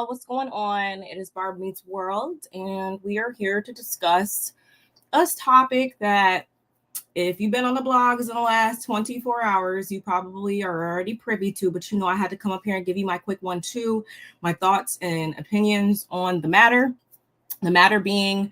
y'all, what's going on? It is Barb Meets World, and we are here to discuss a topic that, if you've been on the blogs in the last 24 hours, you probably are already privy to, but I had to come up here and give you my quick 1-2, my thoughts and opinions on the matter. The matter being,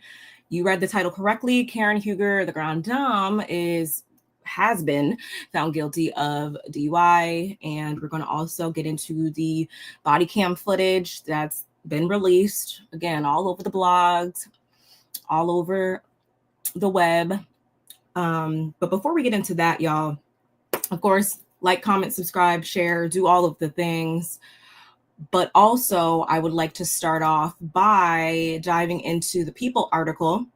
you read the title correctly, Karen Huger, the Grande, has been found guilty of DUI, and we're going to also get into the body cam footage that's been released, again, all over the blogs, all over the web. But before we get into that, y'all, of course, like, comment, subscribe, share, do all of the things. But also, I would like to start off by diving into the People article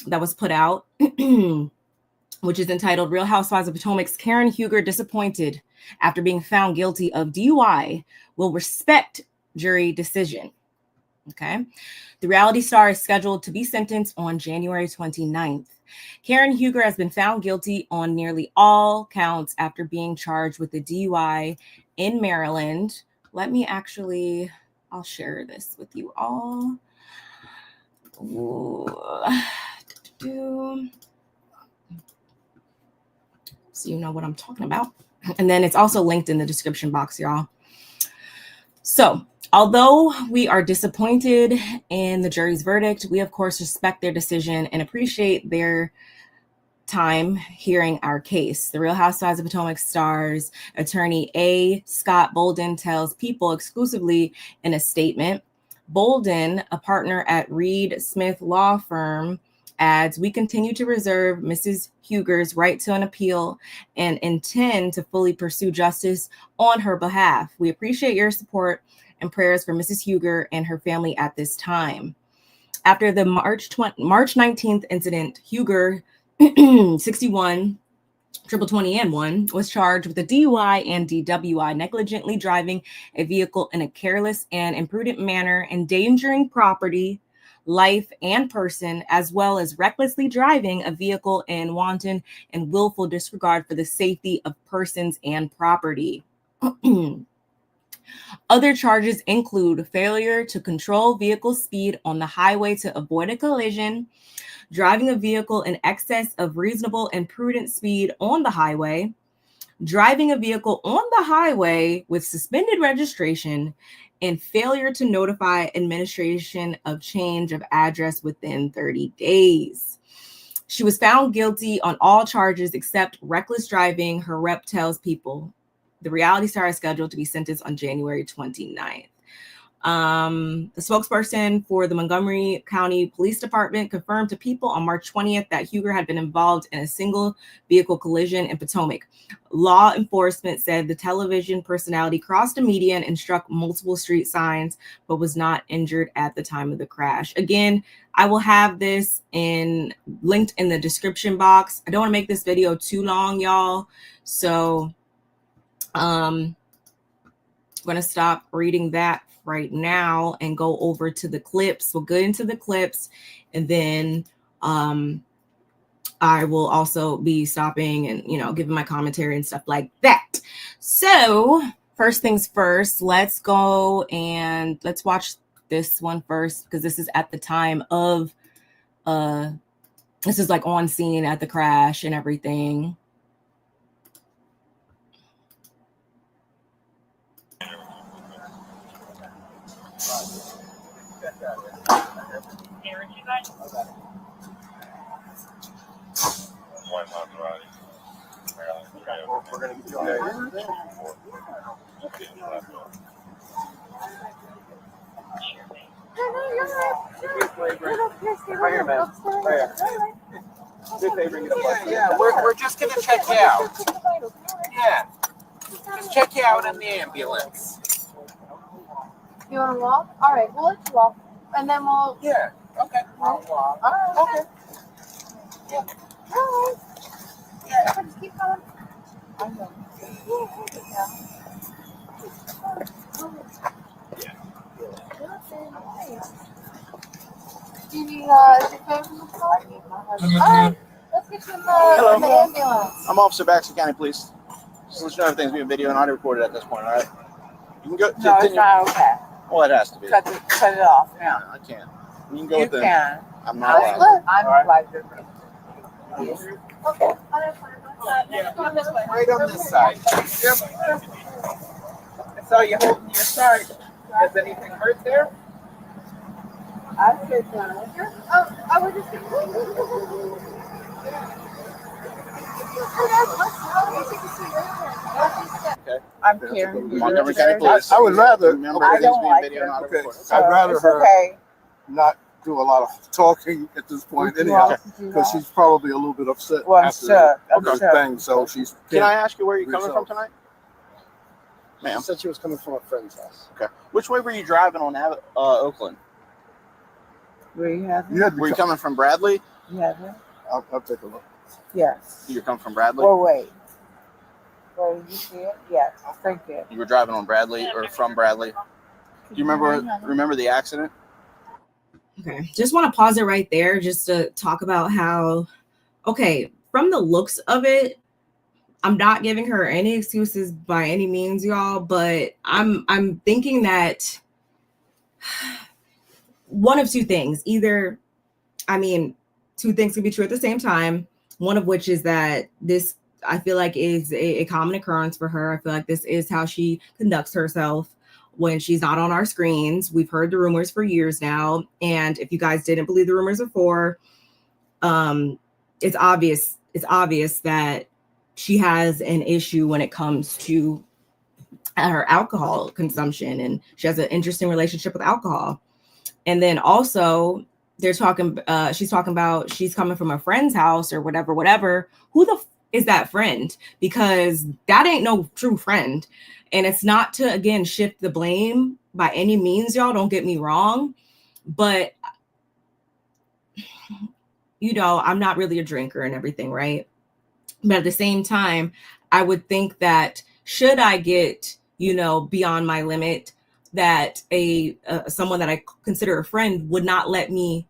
that was put out, which is entitled Real Housewives of Potomac's Karen Huger disappointed after being found guilty of DUI, will respect jury decision. Okay. The reality star is scheduled to be sentenced on January 29th. Karen Huger has been found guilty on nearly all counts after being charged with a DUI in Maryland. I'll share this with you all. So you know what I'm talking about. And then it's also linked in the description box, y'all. So, although we are disappointed in the jury's verdict, we of course respect their decision and appreciate their time hearing our case. The Real Housewives of Potomac stars attorney A. Scott Bolden tells People exclusively in a statement. Bolden, a partner at Reed Smith Law Firm, adds, "We continue to reserve Mrs. Huger's right to an appeal and intend to fully pursue justice on her behalf. We appreciate your support and prayers for Mrs. Huger and her family at this time." After the March 19th incident, Huger, 61, 2020N1, was charged with a DUI and DWI, negligently driving a vehicle in a careless and imprudent manner, endangering property, life, and person, as well as recklessly driving a vehicle in wanton and willful disregard for the safety of persons and property. Other charges include failure to control vehicle speed on the highway to avoid a collision, driving a vehicle in excess of reasonable and prudent speed on the highway, driving a vehicle on the highway with suspended registration, and failure to notify administration of change of address within 30 days. She was found guilty on all charges except reckless driving, her rep tells People. The reality star is scheduled to be sentenced on January 29th. The spokesperson for the Montgomery County Police Department confirmed to People on March 20th that Huger had been involved in a single vehicle collision in Potomac. Law enforcement said the television personality crossed a median and struck multiple street signs, but was not injured at the time of the crash. Again, I will have this linked in the description box. I don't want to make this video too long, y'all. So I'm going to stop reading that right now and go over to the clips. We'll get into the clips, and then I will also be stopping and giving my commentary and stuff like that. So first things first, let's go and let's watch this one first, because this is at the time of this is like on scene at the crash and everything. We're going to get you on right here, man. Right here. Yeah, we're just going to check you out. Yeah. Just check you out in the ambulance. You want to walk? All right, we'll let you walk. And then we'll... Yeah, okay. I'll walk. All right, okay. Yeah. All right. Yeah. Just keep going. I know. Do you need is your phone from the car? All right, let's get you in the ambulance. I'm Officer Baxter County Police. Just let you know everything's being video and audio recorded at this point, all right? You can go. No, it's not okay. Well, it has to be. Cut it off now. I can't. You can go You with the. can. I'm not allowed. I'm like different. Okay. Come this way. Right on this side. Yep. So you're holding your side. Does anything hurt there? I said no. Oh, I was just. Okay. I'm carrying you. Montgomery County Police. I would rather. Remember, I everything's don't being like video, it. not Okay. recorded. I'd rather It's her okay. not do a lot of talking at this point, You anyhow, want to do because that? she's probably a little bit upset Well, I'm after sure. I'm the sure. thing. So she's. Can I ask you where you're coming Yourself. from tonight? She Ma'am. said she was coming from a friend's house. Okay. Which way were you driving on Oakland? Where you have You it? had to Were you come. coming from Bradley? You have it? I'll take a look. Yes. You're coming from Bradley? Or wait. Where you see it? Yes. Thank you. You were driving on Bradley or from Bradley? Do you remember the accident? Okay, just want to pause it right there just to talk about how, okay, from the looks of it, I'm not giving her any excuses by any means, y'all, but I'm thinking that one of two things. Either, I mean, two things can be true at the same time. One of which is that this, I feel like, is a common occurrence for her. I feel like this is how she conducts herself when she's not on our screens. We've heard the rumors for years now. And if you guys didn't believe the rumors before, it's obvious that she has an issue when it comes to her alcohol consumption, and she has an interesting relationship with alcohol. And then also she's talking about she's coming from a friend's house or whatever. Who the is that friend? Because that ain't no true friend. And it's not to, again, shift the blame by any means, y'all. Don't get me wrong. But, you know, I'm not really a drinker and everything, right? But at the same time, I would think that should I get, you know, beyond my limit, that someone that I consider a friend would not let me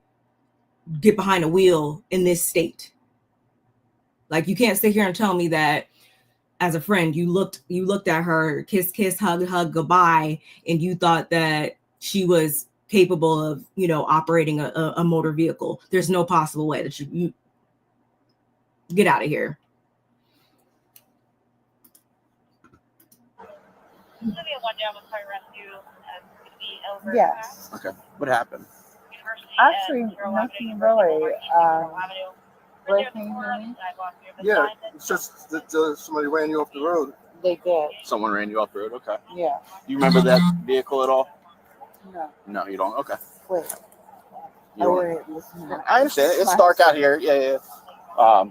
get behind a wheel in this state. Like, you can't sit here and tell me that as a friend, you looked at her, kiss, hug, goodbye, and you thought that she was capable of, you know, operating a motor vehicle. There's no possible way that you get out of here. Yes. Okay. What happened? Actually, nothing really. Ray, can you hear me? Yeah, it's just that somebody ran you off the road. They did. Someone ran you off the road? Okay. Yeah. You remember that vehicle at all? No. No, you don't? Okay. Wait. You don't. Wait, listen. I understand. It's dark out here. Yeah. Are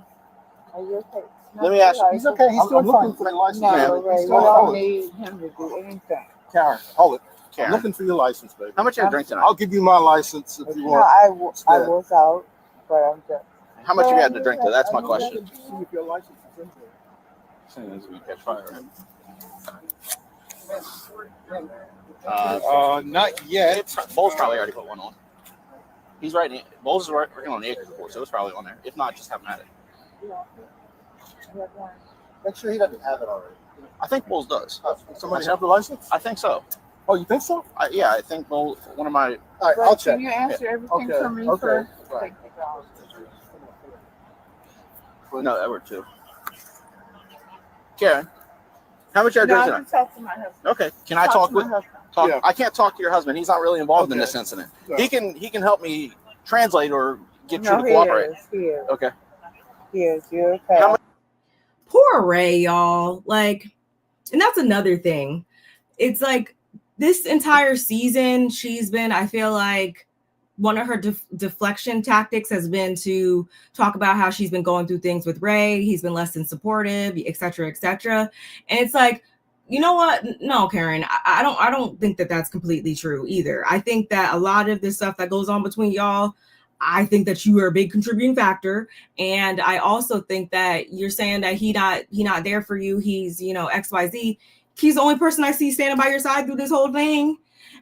you okay? Let me ask you. He's okay. He's I'm doing looking fine. for your license. No, Ma'am. Ray, we Hold don't it. need him to do anything. Karen, hold it. I'm Karen, looking for your license, baby. how much you drink tonight? I'll give you my license if you No, want. I was out, but I'm just. How much you had to drink? That's my question. See if your license is in there. Soon as we catch fire. Not yet. Bowles probably already put one on. He's right. Bowles is working on the acre report, so it's probably on there. If not, just have him at it. Make sure he doesn't have it already. I think Bowles does. Somebody have the license? I think so. Oh, you think so? Yeah, I think Bowles, one of my. All right, But I'll check. Can you answer everything Okay, for me okay. first? Right. Thank you, God. No, there were two. Karen, how much you No, drink I tonight? can talk to my husband. Okay, can I talk to my with? husband. Yeah. I can't talk to your husband. He's not really involved in Okay. this incident. Yeah. He can help me translate or get No, you to he cooperate. is. He is. Okay. He is. You're okay. How much- Poor Ray, y'all. Like, and that's another thing. It's like this entire season, she's been, I feel like, one of her deflection tactics has been to talk about how she's been going through things with Ray. He's been less than supportive, et cetera, et cetera. And it's like, you know what? No, Karen, I don't think that that's completely true either. I think that a lot of this stuff that goes on between y'all, I think that you are a big contributing factor. And I also think that you're saying that he not there for you. He's, you know, XYZ. He's the only person I see standing by your side through this whole thing.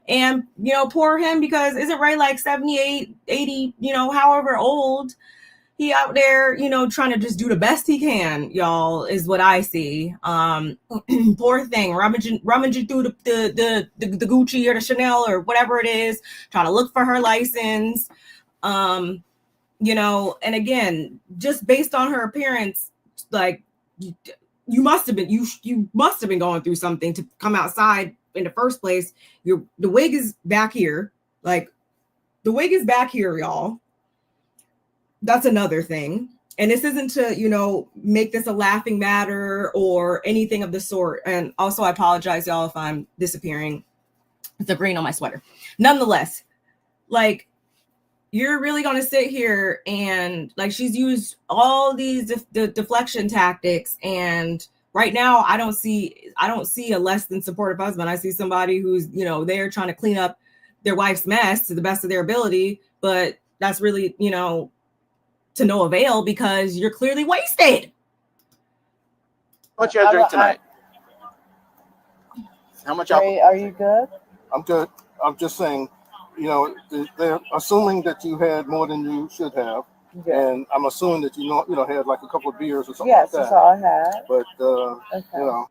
And, you know, poor him, because isn't Ray like 78, 80, you know, however old? he out there, you know, trying to just do the best he can, y'all, is what I see. Poor thing, rummaging through the Gucci or the Chanel or whatever it is, trying to look for her license. You know, and again, just based on her appearance, like you must have been going through something to come outside in the first place. The wig is back here, like the wig is back here, y'all. That's another thing. And this isn't to, you know, make this a laughing matter or anything of the sort. And also, I apologize, y'all, if I'm disappearing. It's a green on my sweater. Nonetheless, like, you're really going to sit here and, like, she's used all these deflection tactics. And right now, I don't see a less than supportive husband. I see somebody who's, you know, they're trying to clean up their wife's mess to the best of their ability. But that's really, you know, to no avail because you're clearly wasted. How much you had to drink tonight? How much alcohol? Are you good? I'm good. I'm just saying, you know, they're assuming that you had more than you should have, and I'm assuming that you know had like a couple of beers or something like that. Yes, that's all I had. But Okay. you know,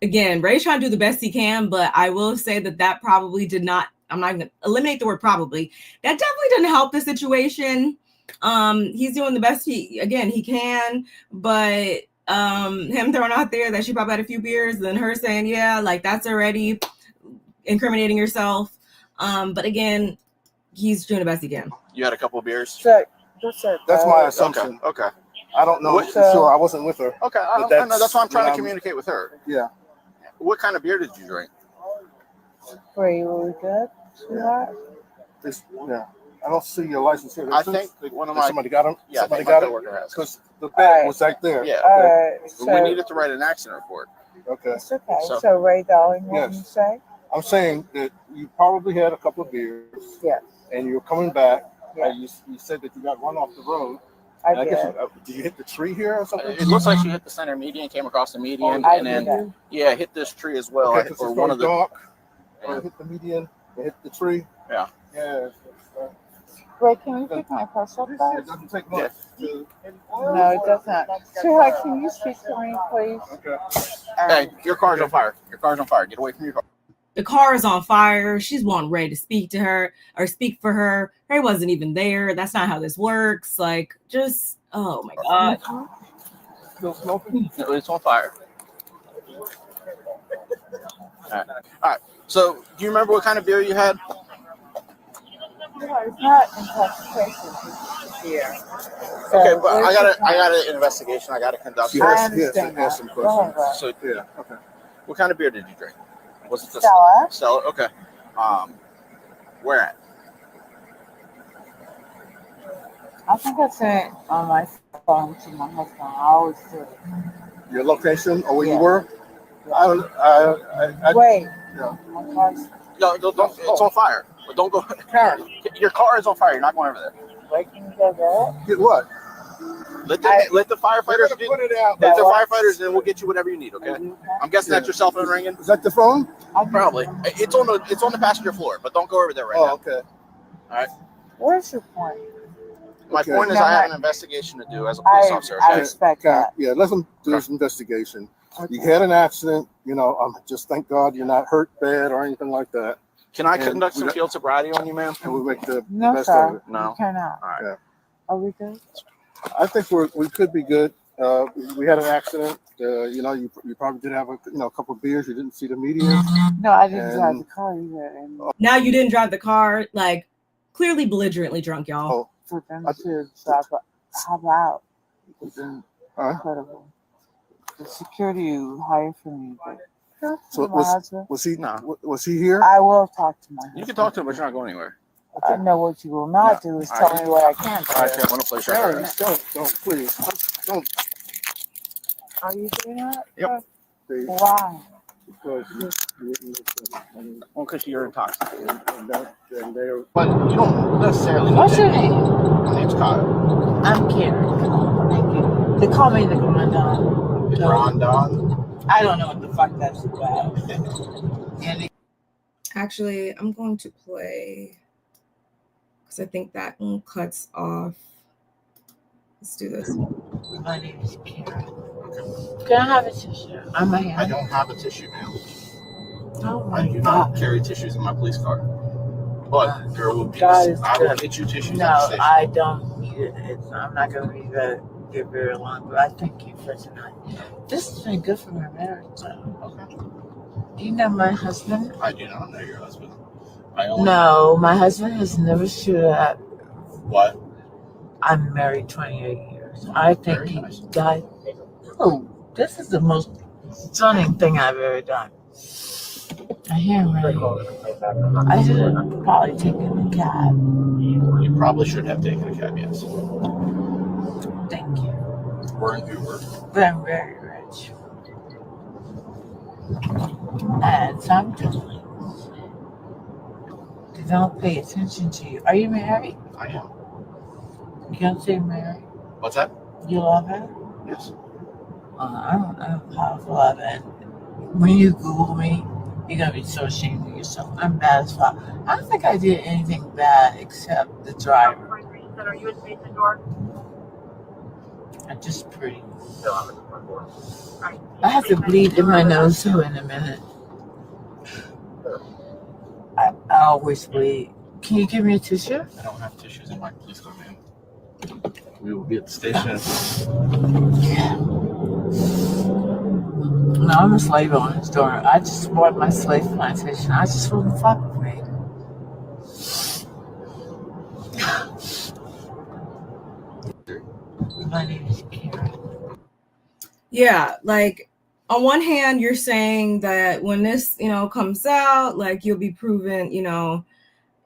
Again, Ray's trying to do the best he can, but I will say that probably did not. I'm not going to eliminate the word probably. That definitely didn't help the situation. He's doing the best he can, but him throwing out there that she probably had a few beers, and her saying, yeah, like that's already incriminating yourself. But again, he's doing the best he can. You had a couple of beers. So, that's my assumption. Okay. I don't know What- for sure. I wasn't with her. Okay. I know, that's why I'm trying to communicate with her. Yeah. What kind of beer did you drink? Were you good, sweetheart? Yeah. I don't see your license here. I think like one of my somebody got him. yeah, Somebody I think my got it coworker has. because the bag Alright. was right there. Yeah. All Okay. right. But we needed to write an accident report. Okay. It's okay. So- So, Ray, darling, what did you Yes. say? I'm saying that you probably had a couple of beers. Yes. And you were coming back. Yeah. And you said that you got run off the road. I And did. Did you hit the tree here or something? It looks like she hit the center median, came across the median, I and did then that. hit this tree as well, Okay, 'cause or it's one of the. dark. Yeah. Or hit the median. And hit the tree. Yeah. Yeah. Ray, can you pick my purse up, It guys? doesn't take much. to- No, it doesn't. Sweetheart, can you speak to me, please? Okay. Hey, your car's on fire. Your car's on fire. Get away from your car. The car is on fire. She's wanting Ray to speak to her or speak for her. Ray wasn't even there. That's not how this works. Like, just, oh my God. Still smoking? No, it's on fire. All right. So, do you remember what kind of beer you had? Sweetheart, it's not intoxication. It's here. Okay, but I got an investigation. I got to conduct. She I has understand that. some Go ahead, questions. Ray. So, Yeah. Okay. what kind of beer did you drink? Was it the Stella? Stella? Okay. Where at? I think I sent it on my phone to my husband. I always do it. Your location or where Yeah. you were? I Wait. yeah. My car's No, don't. It's on fire. But don't go. Karen. Your car is on fire. You're not going over there. Wait, can you go get it? Get what? Let I- the firefighters do. Put it out. Let the What? firefighters, and we'll get you whatever you need. Okay. I'm guessing that's your cell phone ringing. Is that the phone? Probably. It's on the passenger floor, but don't go over there right Oh, now. okay. Where's your point? My Okay. point is, No, I have no. an investigation to do as a police officer. I Okay? respect Okay. that. Yeah, let them do this investigation. Okay. You had an accident, you know. Just thank God you're not hurt bad or anything like that. Can I And conduct we some got- field sobriety on you, ma'am? And we make the No, best sir. of it. No. You cannot. All right. Yeah. Are we good? I think we could be good. We had an accident. You know, you probably did have a couple of beers. You didn't see the median. No, I didn't drive And- the car either. And Now you didn't drive the car, like, clearly belligerently drunk, y'all. Oh, for them I- to drive up. How about? It's Huh? incredible. The security you hired for me. But talk to So my husband. was he? No. Was he here? I will talk to my husband. You can talk to him, but you're not going anywhere. I know what you will not do is All tell right. me what I can do. All right, Tim. I'm gonna place your order. Don't, please, don't. Are you doing that? Yep. They- Why? Because Well, because you're intoxicated. and they're But you don't necessarily. What's your name? My name's Kyle. I'm Karen. Thank you. They call me the Grande. The Grande. I don't know what the fuck that's about. And Actually, I'm going to play because I think that one cuts off Let's do this. My name is Karen. Can I have a tissue? I'm a I don't have a tissue now. Oh I my do God. not carry tissues in my police car. But there will be. God is I will good. get you tissues. No, at the station. I don't need it. I'm not going to be get very long, but I thank you for tonight. This has been good for my marriage. Okay. Do you know my husband? I do not know your husband. No, my husband has never stood up. What? I'm married 28 years. I think Very he nice. died. Oh, this is the most stunning thing I've ever done. I hear him really. I should have probably taken a cab. You probably should have taken a cab, yes. Thank you. Or an Uber. But I'm very rich. And sometimes they don't pay attention to you. Are you married? I am. You can't say married. What's that? You love her? Yes. I don't know how to love it. When you Google me, you're going to be so ashamed of yourself. I'm bad as fuck. I don't think I did anything bad except the driver. Are you in Mason door? I'm just pretty. No, I'm in the front door. Right. I have to bleed in my nose too in a minute. I always bleed. Can you give me a tissue? I don't have tissues in my police car, man. We will be at the station. Yeah. No, I'm a slave on his door. I just bought my slave plantation. I just wouldn't fuck with me. My name is Karen. Yeah, like on one hand, you're saying that when this, comes out, like you'll be proven,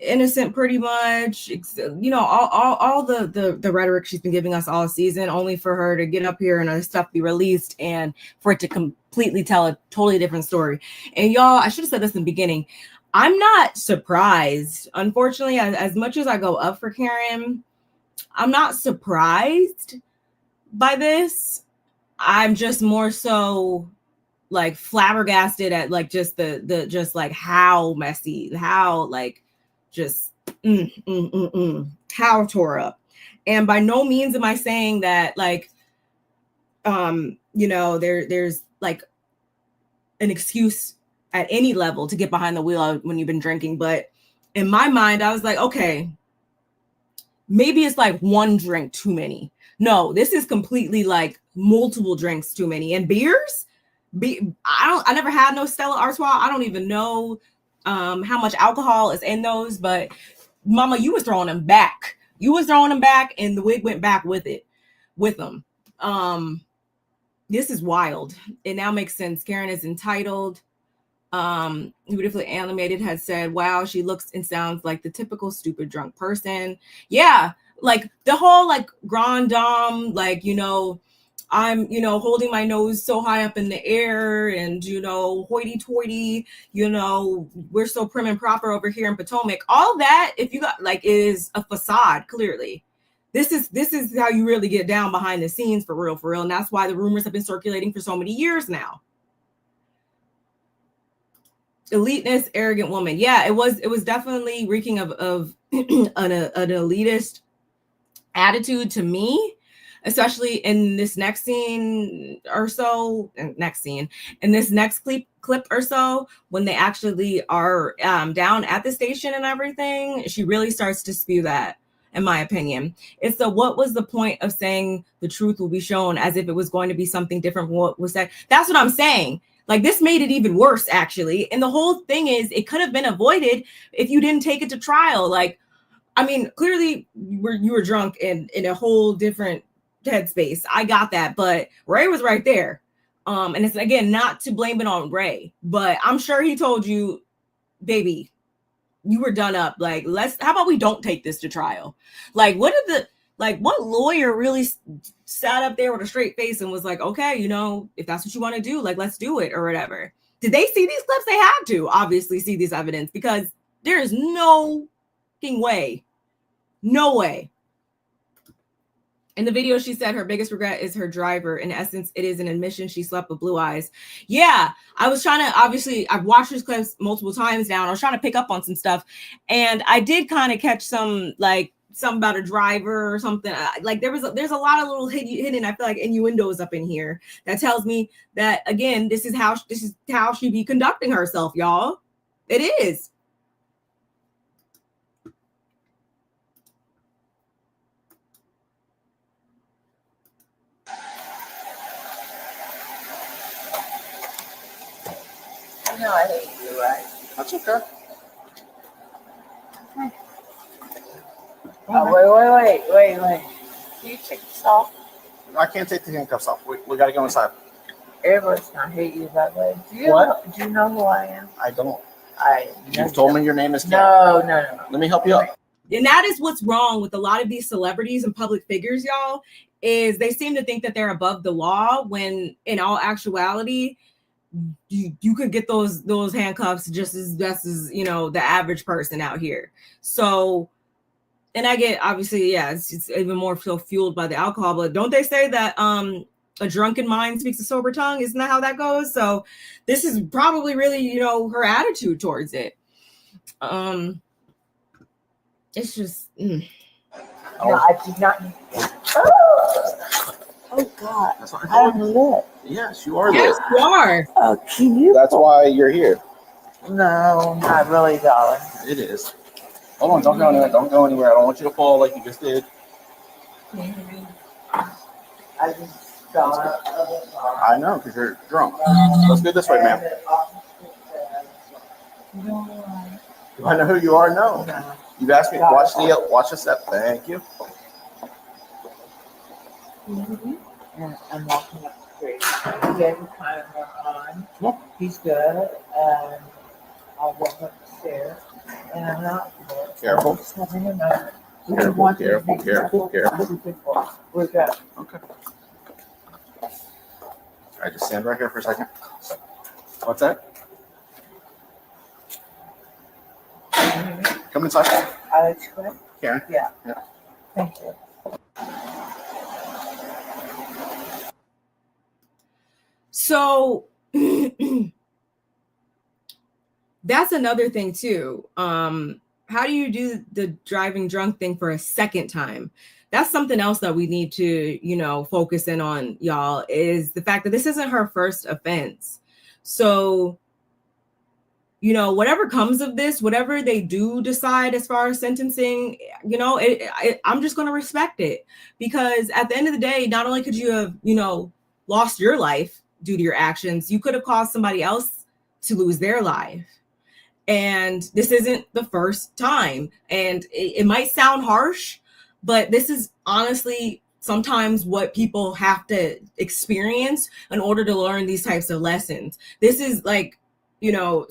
innocent pretty much, all the rhetoric she's been giving us all season, only for her to get up here and her stuff be released and for it to completely tell a totally different story. And y'all, I should have said this in the beginning. I'm not surprised. Unfortunately, as much as I go up for Karen, I'm not surprised by this. I'm just more so like flabbergasted at like just the just like how messy, how like just how tore up. And by no means am I saying that like there's like an excuse at any level to get behind the wheel when you've been drinking, but in my mind I was like, okay, maybe it's like one drink too many. No, this is completely like multiple drinks too many. And beers, I never had no Stella Artois. I don't even know how much alcohol is in those, but mama, you was throwing them back. You was throwing them back and the wig went back with them. This is wild. It now makes sense. Karen is entitled. Beautifully Animated had said, wow, she looks and sounds like the typical stupid drunk person. Yeah, like the whole like Grande, like, I'm, holding my nose so high up in the air and, hoity-toity, we're so prim and proper over here in Potomac. All that, if you got like, is a facade, clearly. This is how you really get down behind the scenes for real. And that's why the rumors have been circulating for so many years now. Eliteness, arrogant woman. Yeah, it was definitely reeking of an elitist attitude to me, especially in this next scene or so, in this next clip or so, when they actually are down at the station and everything, she really starts to spew that, in my opinion. It's what was the point of saying the truth will be shown as if it was going to be something different from what was said? That's what I'm saying. Like, this made it even worse, actually. And the whole thing is, it could have been avoided if you didn't take it to trial. Like, I mean, clearly you were drunk and in a whole different headspace. I got that, but Ray was right there. And it's, again, not to blame it on Ray, but I'm sure he told you, baby, you were done up. Like, how about we don't take this to trial? Like, what lawyer really sat up there with a straight face and was like, okay, if that's what you want to do, like, let's do it or whatever. Did they see these clips? They had to obviously see this evidence, because there is no way. No way. In the video, she said her biggest regret is her driver. In essence, it is an admission she slept with blue eyes. Yeah, I was trying to, obviously, I've watched these clips multiple times now, and I was trying to pick up on some stuff. And I did kind of catch some, like, something about a driver or something. Like there's a lot of little hidden, I feel like, innuendos up in here that tells me that, again, this is how she be conducting herself, y'all. It is. You know I hate you, right? That's okay. Oh, wait. Can you take this off? I can't take the handcuffs off. We got to go inside. Everybody's gonna hate you that way. Do you know who I am? I don't. You've told me your name is Karen. No. Let me help you out. And that is what's wrong with a lot of these celebrities and public figures, y'all, is they seem to think that they're above the law when in all actuality, you could get those handcuffs just as best as, you know, the average person out here. So, and I get, obviously, yeah, it's even more so fueled by the alcohol, but don't they say that a drunken mind speaks a sober tongue? Isn't that how that goes? So this is probably really, you know, her attitude towards it. It's just No, I did not. Oh God, That's what I I'm told you. lit. Yes, you are yes, there. you are. Oh, can you? That's why you're here. No, not really, darling. It is. Hold on, don't go anywhere. Don't go anywhere. I don't want you to fall like you just did. I just got. I know, because you're drunk. Let's go this way, ma'am. Do I know who you are? No. You've asked me to watch the step. Thank you. And I'm walking up the street. He has his timer on. He's good. And I'll walk up the stairs. And I'm not. Careful. Just having a moment. Careful. We're good. Okay. All right, just stand right here for a second. What's that? Come inside. Alex, correct? Karen? Yeah. Yeah. Thank you. So that's another thing too. How do you do the driving drunk thing for a second time? That's something else that we need to, you know, focus in on, y'all, is the fact that this isn't her first offense. So, you know, whatever comes of this, whatever they do decide as far as sentencing, you know, I'm just going to respect it, because at the end of the day, not only could you have, you know, lost your life due to your actions, you could have caused somebody else to lose their life. And this isn't the first time. And it might sound harsh, but this is honestly sometimes what people have to experience in order to learn these types of lessons. This is like, you know,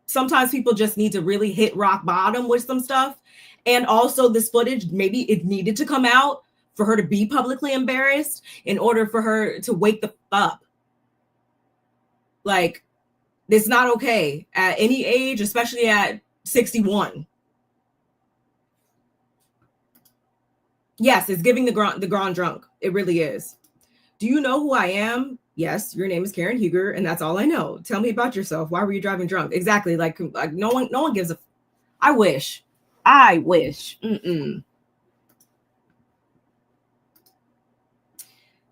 sometimes people just need to really hit rock bottom with some stuff. And also this footage, maybe it needed to come out for her to be publicly embarrassed in order for her to wake the up. Like, it's not okay at any age, especially at 61. Yes, it's giving the grand drunk. It really is. Do you know who I am? Yes, your name is Karen Huger, and that's all I know. Tell me about yourself. Why were you driving drunk? Exactly. Like no one gives a. I wish.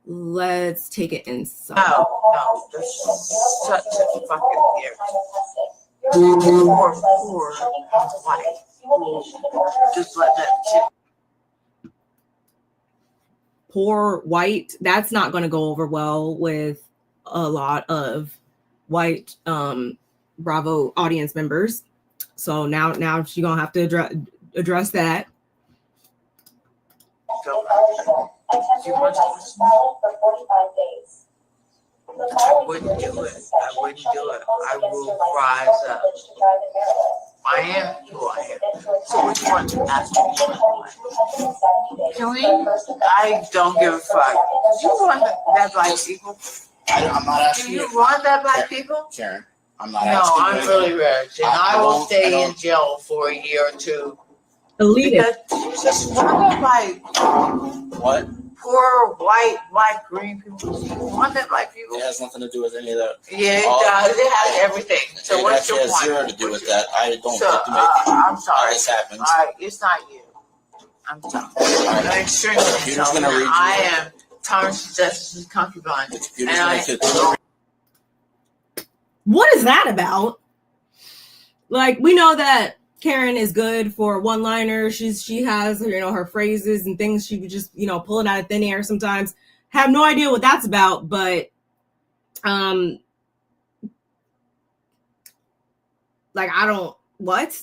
Let's take it inside. No, this is such a fucking irritant. Poor white. Just let that shit. Poor white. That's not going to go over well with a lot of white Bravo audience members. So now she's going to have to address that. I wouldn't do it. I will rise up. I am who I am. So which one to ask me? Can we? I don't give a fuck. Do you want that black people? I'm not asking Do you want that black people? Karen, I'm not No, asking I'm you. really rich. And I will stay in jail for a year or two. Elitist. Because just want that black What? poor white, black, green people. You want that black people? It has nothing to do with any of that. Yeah, it does. It has everything. So It what's your actually has point? zero to do with that. I don't So, get to make I'm how sorry. this happens. All right, it's not you. I'm sorry. I'm extremely intelligent. I am Thomas Justice's concubine. What is that about? Like, we know that Karen is good for one-liners. She has, you know, her phrases and things she would just, you know, pull it out of thin air sometimes. Have no idea what that's about, but like, I don't, what?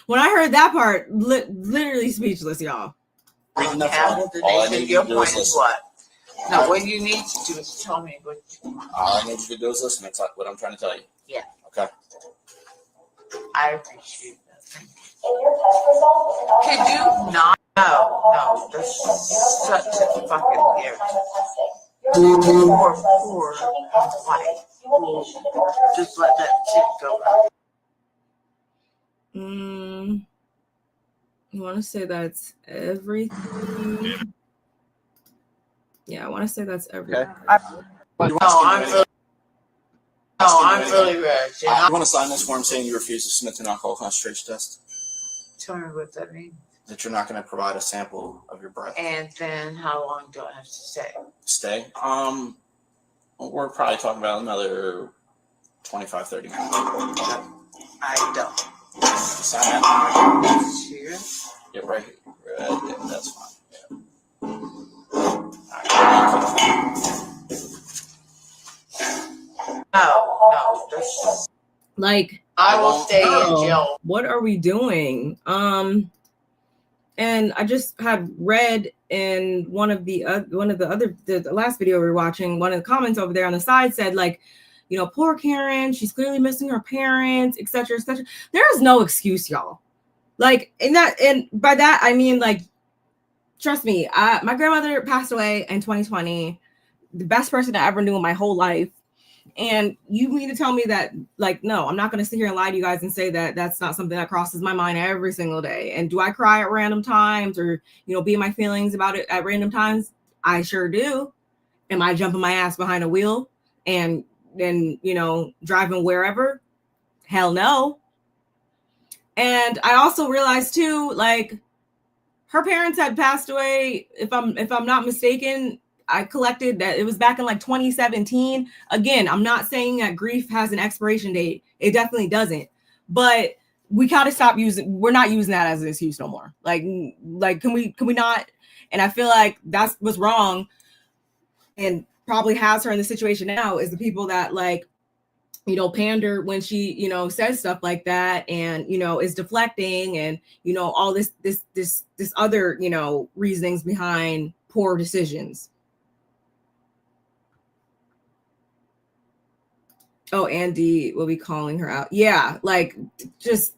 When I heard that part, literally speechless, y'all. All I need you to do is listen. What? No, what you need to do is tell me what. All I need you to do is listen. That's what I'm trying to tell you. Yeah. Okay. I appreciate that. Thank you. Could you not? No, this is such a fucking irritant. Poor wife. Just let that shit go. I want to say that's everything. Yeah, I want to say that's everything. Okay. I'm really rich. I want to sign this form saying you refuse to submit to an alcohol concentration test. Tell me what that means. That you're not going to provide a sample of your breath. And then how long do I have to stay? Stay? We're probably talking about another 25, 30 minutes. I don't. Sign that. Here? Yeah, right here. Yeah, that's fine. Yeah. No, this is... Like, I will stay in jail. What are we doing? And I just had read in one of the last video we were watching, one of the comments over there on the side said, like, you know, poor Karen, she's clearly missing her parents, etc., etc. There is no excuse, y'all. Like, and by that I mean, like, trust me, my grandmother passed away in 2020, the best person I ever knew in my whole life. And you mean to tell me that, like, no, I'm not going to sit here and lie to you guys and say that that's not something that crosses my mind every single day. And do I cry at random times or, you know, be in my feelings about it at random times? I sure do. Am I jumping my ass behind a wheel and then, you know, driving wherever? Hell no. And I also realized too, like, her parents had passed away, if I'm not mistaken. I collected that it was back in like 2017. Again, I'm not saying that grief has an expiration date. It definitely doesn't. But we gotta stop we're not using that as an excuse no more. Like can we not? And I feel like that's what's wrong and probably has her in the situation now is the people that, like, you know, pander when she, you know, says stuff like that and, you know, is deflecting and, you know, all this other, you know, reasonings behind poor decisions. Oh, Andy will be calling her out. Yeah, like, just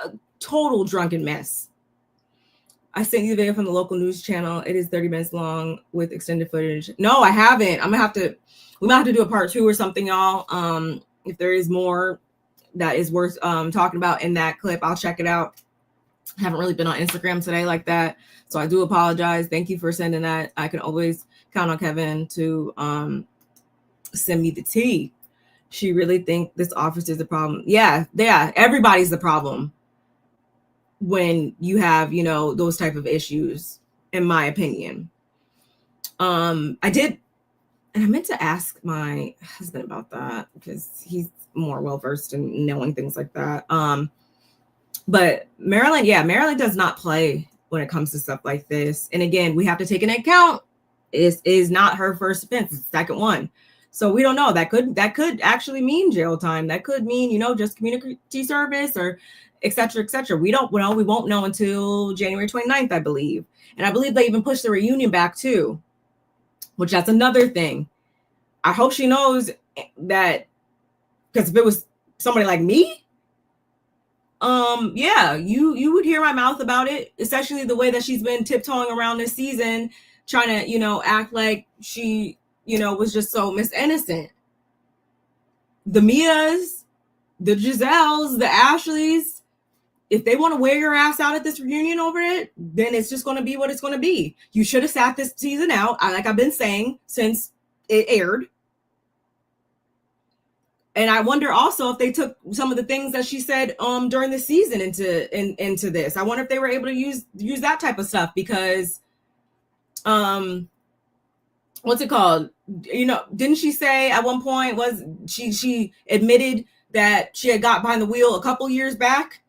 a total drunken mess. I sent you the video from the local news channel. It is 30 minutes long with extended footage. No, I haven't. We might have to do a part 2 or something, y'all. If there is more that is worth talking about in that clip, I'll check it out. I haven't really been on Instagram today like that, so I do apologize. Thank you for sending that. I can always count on Kevin to send me the tea. She really think this office is the problem. Yeah, everybody's the problem when you have, you know, those type of issues, in my opinion. I meant to ask my husband about that because he's more well-versed in knowing things like that. But Maryland does not play when it comes to stuff like this. And again, we have to take into account it is not her first offense, it's the second one. So we don't know. That could actually mean jail time. That could mean, you know, just community service or et cetera, et cetera. We don't know. We won't know until January 29th, I believe. And I believe they even pushed the reunion back too, which that's another thing. I hope she knows that, because if it was somebody like me, yeah, you would hear my mouth about it, especially the way that she's been tiptoeing around this season, trying to, you know, act like she, you know, was just so innocent. The Mias, the Giselles, the Ashleys, if they want to wear your ass out at this reunion over it, then it's just going to be what it's going to be. You should have sat this season out, like I've been saying since it aired. And I wonder also if they took some of the things that she said during the season into this. I wonder if they were able to use that type of stuff, because what's it called? You know, didn't she say at one point, was she admitted that she had got behind the wheel a couple years back?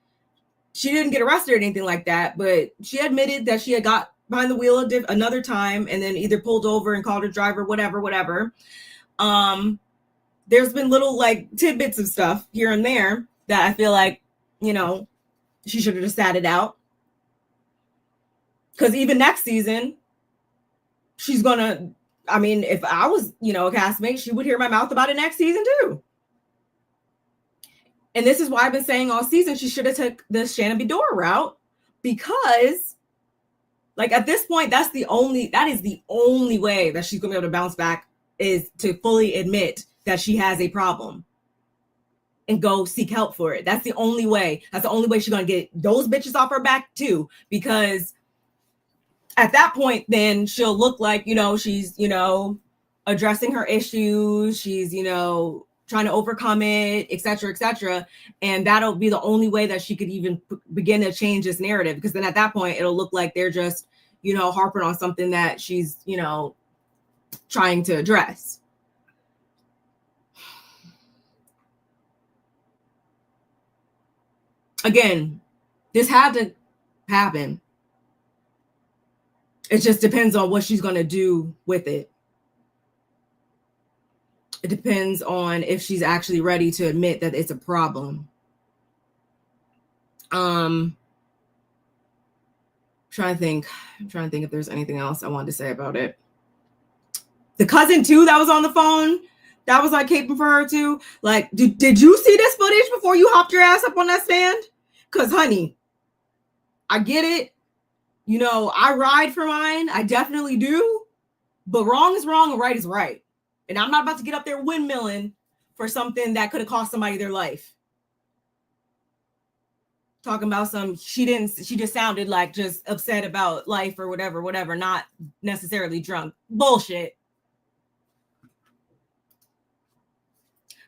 She didn't get arrested or anything like that, but she admitted that she had got behind the wheel another time and then either pulled over and called her driver, whatever. There's been little like tidbits of stuff here and there that I feel like, you know, she should have just sat it out. Because even next season, she's gonna, I mean, if I was, you know, a castmate, she would hear my mouth about it next season too. And this is why I've been saying all season she should have took the Shannon Bedore route, because like at this point, that is the only way that she's gonna be able to bounce back, is to fully admit that she has a problem and go seek help for it. That's the only way. That's the only way she's gonna get those bitches off her back too, because at that point, then she'll look like, you know, she's, you know, addressing her issues. She's, you know, trying to overcome it, et cetera, and that'll be the only way that she could even begin to change this narrative, because then at that point, it'll look like they're just, you know, harping on something that she's, you know, trying to address. Again, this had to happen. It just depends on what she's going to do with it. It depends on if she's actually ready to admit that it's a problem. I'm trying to think if there's anything else I wanted to say about it. The cousin too that was on the phone, that was like caping for her too. Like, did you see this footage before you hopped your ass up on that stand? Because honey, I get it. You know, I ride for mine. I definitely do. But wrong is wrong and right is right. And I'm not about to get up there windmilling for something that could have cost somebody their life. Talking about she just sounded like just upset about life or whatever, not necessarily drunk. Bullshit.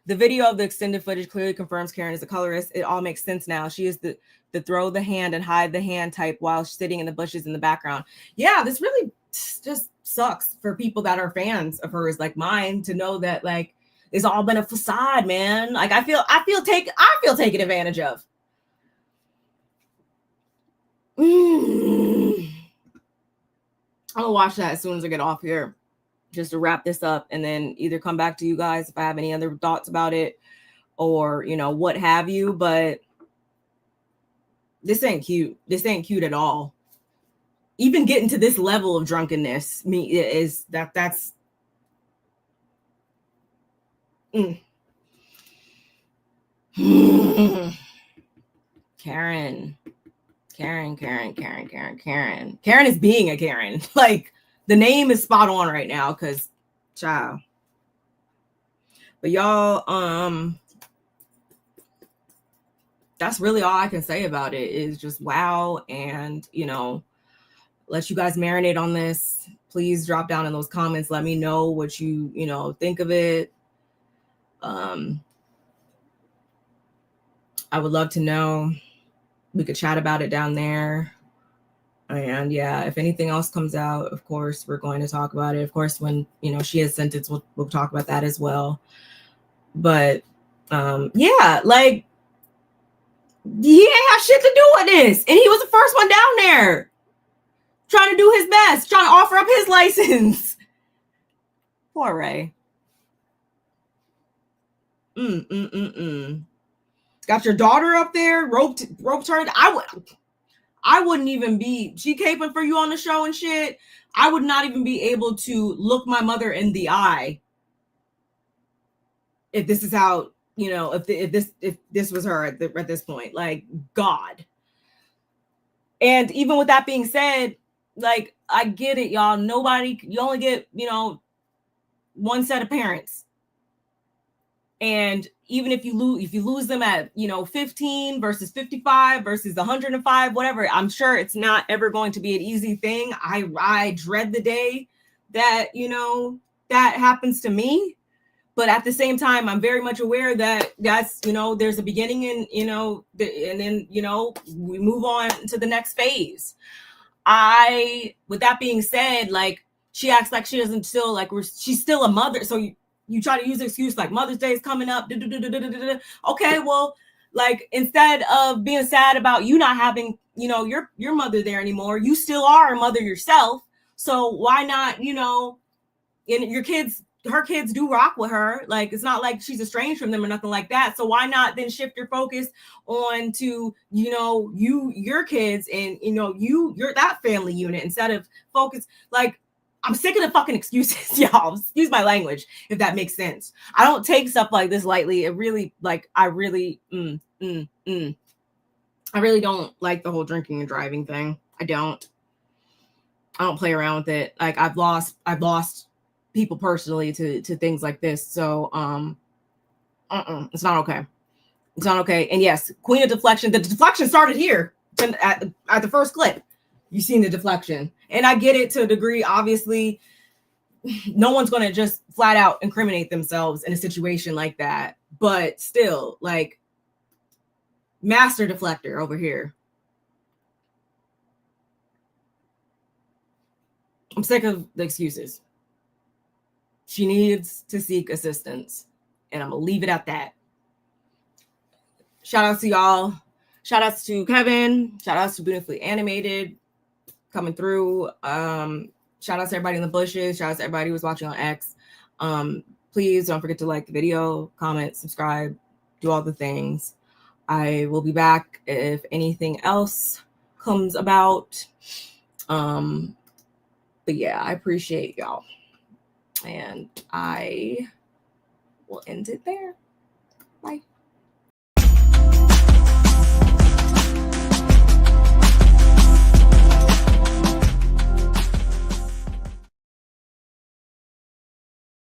The video of the extended footage clearly confirms Karen is a colorist. It all makes sense now. She is the throw the hand and hide the hand type while sitting in the bushes in the background. Yeah, this really just sucks for people that are fans of hers like mine to know that like it's all been a facade, man. Like I feel taken advantage of. I'm gonna watch that as soon as I get off here, just to wrap this up, and then either come back to you guys if I have any other thoughts about it, or you know what have you. But this ain't cute. This ain't cute at all. Even getting to this level of drunkenness, that's Karen. Karen is being a Karen. Like the name is spot on right now, because child. But y'all, that's really all I can say about it, is just wow. And you know, let you guys marinate on this. Please drop down in those comments. Let me know what you think of it. I would love to know. We could chat about it down there. And yeah, if anything else comes out, of course, we're going to talk about it. Of course, when, she is sentenced, we'll talk about that as well. But yeah, like, he ain't have shit to do with this. And he was the first one down there trying to do his best, trying to offer up his license. Poor Ray. Got your daughter up there, roped her. I wouldn't even be, she caping for you on the show and shit. I would not even be able to look my mother in the eye if this is how, if this was her at this point. Like, God. And even with that being said, like, I get it, y'all. You only get, one set of parents. And even if you lose them at 15 versus 55 versus 105, whatever, I'm sure it's not ever going to be an easy thing. I dread the day that that happens to me. But at the same time, I'm very much aware that that's, there's a beginning and, and then, we move on to the next phase. With that being said, like, she acts like she doesn't still, like, she's still a mother. So you try to use the excuse like Mother's Day is coming up. Okay, well, like, instead of being sad about you not having, your mother there anymore, you still are a mother yourself. So why not, and her kids do rock with her. Like, it's not like she's estranged from them or nothing like that. So why not then shift your focus on to, your kids and, you're that family unit instead of focus. Like, I'm sick of the fucking excuses, y'all. Excuse my language, if that makes sense. I don't take stuff like this lightly. It really, like, I really don't like the whole drinking and driving thing. I don't play around with it. Like, I've lost people personally to things like this. So it's not okay. It's not okay. And yes, Queen of Deflection. The deflection started here at the first clip. You've seen the deflection. And I get it to a degree. Obviously, no one's going to just flat out incriminate themselves in a situation like that. But still, like, master deflector over here. I'm sick of the excuses. She needs to seek assistance. And I'm going to leave it at that. Shout outs to y'all. Shout outs to Kevin. Shout outs to Beautifully Animated coming through. Shout outs to everybody in the bushes. Shout outs to everybody who's watching on X. Please don't forget to like the video, comment, subscribe, do all the things. I will be back if anything else comes about. But yeah, I appreciate y'all. And I will end it there. Bye.